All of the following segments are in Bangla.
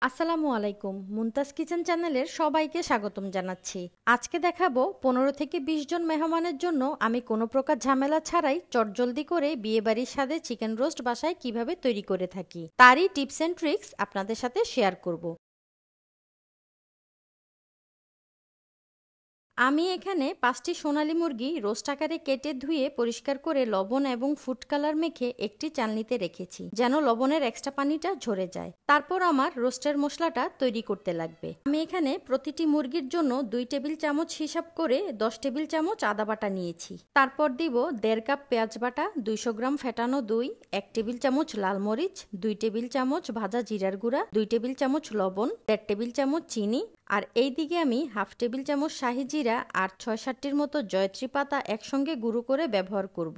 আসসালামু আলাইকুম। মুনতাজ কিচেন চ্যানেলের সবাইকে স্বাগতম জানাচ্ছি। আজকে দেখাবো 15 থেকে 20 জন মেহমানের জন্য আমি কোনো প্রকার ঝামেলা ছাড়াই চটজলদি করে বিয়েবাড়ির স্বাদে চিকেন রোস্ট বাসায় কিভাবে তৈরি করে থাকি তারই টিপস এন্ড ট্রিক্স আপনাদের সাথে শেয়ার করব। আমি এখানে 5টি সোনালী মুরগি রোস্ট আকারে কেটে ধুয়ে পরিষ্কার করে লবণ এবং ফুড কালার মেখে একটি চালনিতে রেখেছি যেন লবণের এক্সট্রা পানিটা ঝরে যায়। তারপর আমার রোস্টের মশলাটা তৈরি করতে লাগবে। আমি এখানে প্রতিটি মুরগির জন্য 2 টেবিল চামচ হিসাব করে 10 টেবিল চামচ আদা বাটা নিয়েছি। তারপর দিব 1.5 কাপ পেঁয়াজ বাটা, 200 গ্রাম ফেটানো দই, 1 টেবিল চামচ লাল মরিচ, 2 টেবিল চামচ ভাজা জিরার গুঁড়া, 2 টেবিল চামচ লবণ, 1.5 টেবিল চামচ চিনি, আর এই দিকে আমি হাফ টেবিল চামচ শাহি জিরা আর 6-7টির মতো জয়ত্রী পাতা একসঙ্গে গুঁড়ো করে ব্যবহার করব।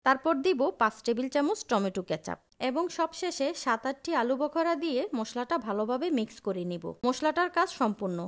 তারপর দিব 5 টেবিল চামচ টমেটো কেচাপ এবং সবশেষে 7-8টি আলু বখরা দিয়ে মশলাটা ভালোভাবে মিক্স করে নিব। মশলাটার কাজ সম্পূর্ণ।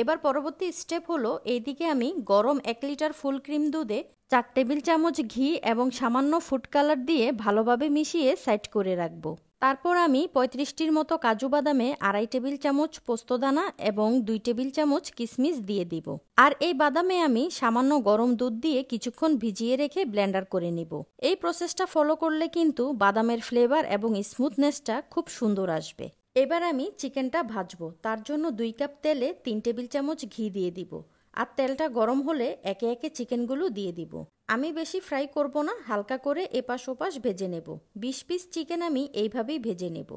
এবার পরবর্তী স্টেপ হলো এইদিকে আমি গরম 1 লিটার ফুল ক্রিম দুধে 4 টেবিল চামচ ঘি এবং সামান্য ফুড কালার দিয়ে ভালোভাবে মিশিয়ে সাইড করে রাখবো। তারপর আমি 35টির মতো কাজু বাদামে 2.5 টেবিল চামচ পোস্তদানা এবং 2 টেবিল চামচ কিশমিশ দিয়ে দিব। আর এই বাদামে আমি সামান্য গরম দুধ দিয়ে কিছুক্ষণ ভিজিয়ে রেখে ব্লেন্ডার করে নিব। এই প্রসেসটা ফলো করলে কিন্তু বাদামের ফ্লেভার এবং স্মুথনেসটা খুব সুন্দর আসবে। এবার আমি চিকেনটা ভাজবো। তার জন্য 2 কাপ তেলে 3 টেবিল চামচ ঘি দিয়ে দিব। আর তেলটা গরম হলে একে একে চিকেনগুলো দিয়ে দিব। আমি বেশি ফ্রাই করব না, হালকা করে এপাশ ওপাশ ভেজে নেব। 20 পিস চিকেন আমি এইভাবেই ভেজে নেব।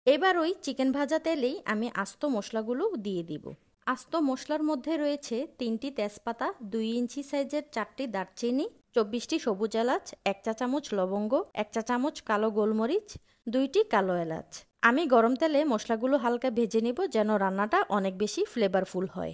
এবার ওই চিকেন ভাজা তেলেই আমি আস্ত মশলাগুলো দিয়ে দিব। আস্ত মশলার মধ্যে রয়েছে 3টি তেজপাতা, 2 ইঞ্চি সাইজের 4টি দারচিনি, 24টি সবুজ এলাচ, 1 চা চামচ লবঙ্গ, 1 চা চামচ কালো গোলমরিচ, 2টি কালো এলাচ। আমি গরম তেলে মশলাগুলো হালকা ভেজে নেব যেন রান্নাটা অনেক বেশি ফ্লেভারফুল হয়।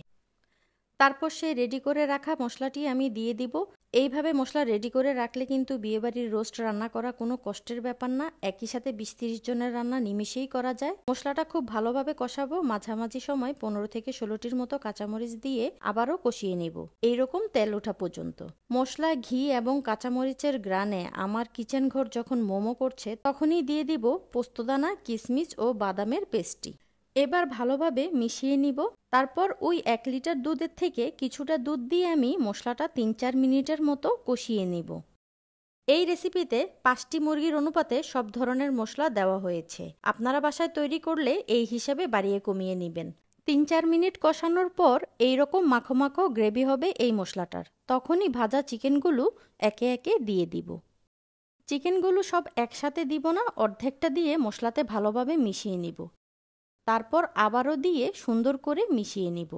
তারপর সেই রেডি করে রাখা মশলাটি আমি দিয়ে দিব। এইভাবে মশলা রেডি করে রাখলে কিন্তু বিয়েবাড়ির রোস্ট রান্না করা কোনো কষ্টের ব্যাপার না। একই সাথে 20-30 জনের রান্না নিমিষেই করা যায়। মশলাটা খুব ভালোভাবে কষাবো। মাঝামাঝি সময় 15 থেকে 16টির মতো কাঁচামরিচ দিয়ে আবারও কষিয়ে নেব এইরকম তেল ওঠা পর্যন্ত। মশলা, ঘি এবং কাঁচামরিচের গ্রানে আমার কিচেন ঘর যখন মোমো করছে তখনই দিয়ে দিব পোস্তদানা, কিশমিশ ও বাদামের পেস্টটি। এবার ভালোভাবে মিশিয়ে নিব। তারপর ওই 1 লিটার দুধের থেকে কিছুটা দুধ দিয়ে আমি মশলাটা 3-4 মিনিটের মতো কষিয়ে নিব। এই রেসিপিতে 5টি মুরগির অনুপাতে সব ধরনের মশলা দেওয়া হয়েছে। আপনারা বাসায় তৈরি করলে এই হিসাবে বাড়িয়ে কমিয়ে নেবেন। 3-4 মিনিট কষানোর পর এইরকম মাখো মাখো গ্রেভি হবে এই মশলাটার। তখনই ভাজা চিকেনগুলো একে একে দিয়ে দিব। চিকেনগুলো সব একসাথে দিব না, অর্ধেকটা দিয়ে মশলাতে ভালোভাবে মিশিয়ে নিব। তারপর আবারও দিয়ে সুন্দর করে মিশিয়ে নিব।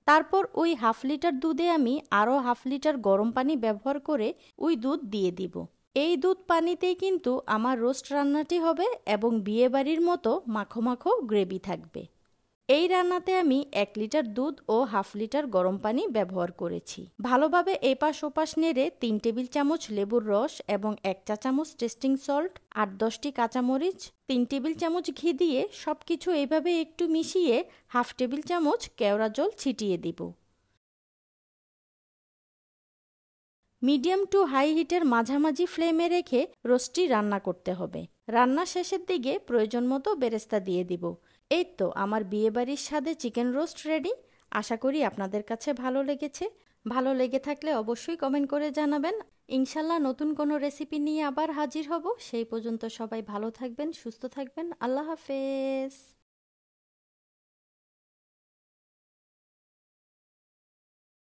তারপর ওই হাফ লিটার দুধে আমি আরও হাফ লিটার গরম পানি ব্যবহার করে ওই দুধ দিয়ে দিব। এই দুধ পানিতেই কিন্তু আমার রোস্ট রান্নাটি হবে এবং বিয়েবাড়ির মতো মাখো মাখো গ্রেভি থাকবে। এই রান্নাতে আমি 1 লিটার দুধ ও হাফ লিটার গরম পানি ব্যবহার করেছি। ভালোভাবে এপাশ ওপাশ নেড়ে 3 টেবিল চামচ লেবুর রস এবং 1 চা চামচ টেস্টিং সল্ট, 8-10টি কাঁচামরিচ, 3 টেবিল চামচ ঘি দিয়ে সবকিছু এইভাবে একটু মিশিয়ে হাফ টেবিল চামচ কেওড়া জল ছিটিয়ে দিব। মিডিয়াম টু হাই হিটের মাঝামাঝি ফ্লেমে রেখে রোস্টটি রান্না করতে হবে। রান্না শেষের দিকে প্রয়োজন মতো বেরেস্তা দিয়ে দিব। এই তো আমার বিয়েবাড়ির স্বাদে চিকেন রোস্ট রেডি। আশা করি আপনাদের কাছে ভালো লেগেছে। ভালো লেগে থাকলে অবশ্যই কমেন্ট করে জানাবেন। ইনশাল্লাহ নতুন কোনো রেসিপি নিয়ে আবার হাজির হব। সেই পর্যন্ত সবাই ভালো থাকবেন, সুস্থ থাকবেন। আল্লাহ হাফেজ।